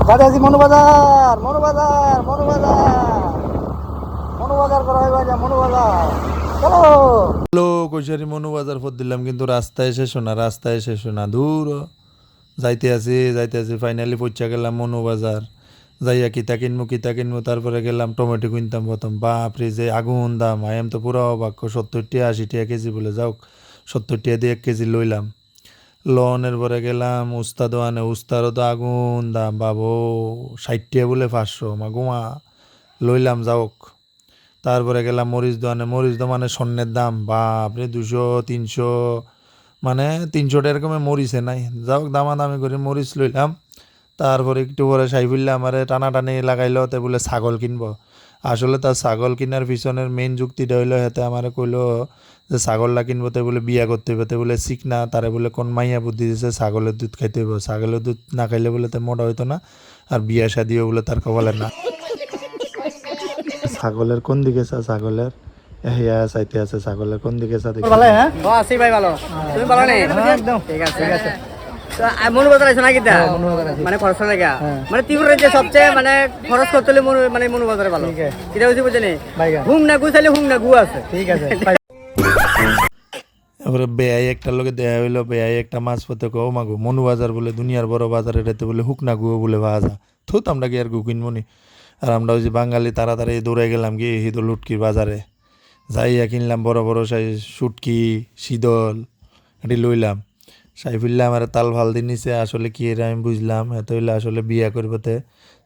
যাচ্ছি মনুবাজার মনুবাজার মনুবাজার মনুবাজার করা হয় বাজার মনুবাজার চলো। হ্যালো কৈশারি মনুবাজার ফোর দিলাম কিন্তু রাস্তায় শেষ না দূর যাইতে আছি ফাইনালি পৌঁছা গেলাম মনুবাজার। যাইয়া কিতা কিনমু তারপরে গেলাম টমেটো কিনতাম প্রথম। বাপরে যে আগুন দাম, আই এম তো পুরো অবাক। 70 টাকা 80 টাকা কেজি বলে, যাও 70 টাকা দিয়ে 1 কেজি লইলাম। লনের পরে গেলাম উস্তা দোকানে, উস্তারও তো আগুন দাম বাবু, 60 টাকা বলে 500, মা গোমা লইলাম যাওক। তারপরে গেলাম মরিচ দোকানে, মরিচ দোকানে স্বর্ণের দাম বাপরে 200 300, মানে 300 এরকমের মরিচে নাই। যাওক দামাদামি করে মরিচ লইলাম। তারপরে একটু পরে সাইফুল্লাহ আমারে টানাটানি লাগাইলো, তে বলে ছাগল কিনবো। আসলে তার ছাগল কেনার পিছনের মেইন যুক্তিটা হইলো, হেতে আমারে কইলো যে ছাগলটা কিনবো, তে বলে বিয়া করতে হইব, তে বলে শিখ না, তারে বলে কোন মাইয়া বুদ্ধি দিছে ছাগলের দুধ খাইতে হইব, ছাগলের দুধ না খাইলে বলে তে মোটা হইতো না, আর বিয়া শাদিও বলে তার কপালে না। ছাগলের কোন দিকে চা, ছাগলের হিয়া চাইতে আছে, ছাগলের কোন দিকে চা দেখি। ভালো হ্যাঁ আছি ভাই ভালো, তুমি ভালো নেই? একদম ঠিক আছে ঠিক আছে। মনুবাজার আছে নাকি? মানে খরচ লাগা, মানে ত্রিপুরার যে সবচেয়ে মানে খরচ করতে হলে মানে মনুবাজারে ভালো। এটা বুঝি বুঝলি, হুং না গু চাইলে হুং না গু আছে। ঠিক আছে। তারপরে বেয়াই একটার লোকে দেয়া হইলো, বেয়াই একটা মাছ পথে কো মাগো মনুবাজার বলে দুনিয়ার বড় বাজার, এটাতে বলে হুকনা গুয়ো বলে ভাজা থুত, আমরা কি আর গু কিনবো নি। আর আমরা ওই যে বাঙালি তাড়াতাড়ি দৌড়ে গেলাম কি হিদো লুটকির বাজারে, যাইয়া কিনলাম বড় বড় সাইজ শুটকি শীতল, এটি লইলাম। সাইফুল্লাহ আমার তাল ভাল দিন নিছে, আসলে কি এর আমি বুঝলাম, এত হইলে আসলে বিয়া করবোতে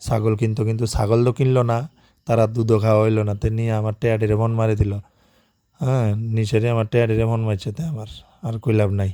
ছাগল কিনতো, কিন্তু ছাগল তো কিনলো না, তারা দুধও খাওয়া হইলো না, তে নিয়ে আমার টেয়াটিরে মন মারি দিল। হ্যাঁ নিচেরে আমার টেয়াটিরে মন মারছে, তে আমার আর কই লাভ নাই।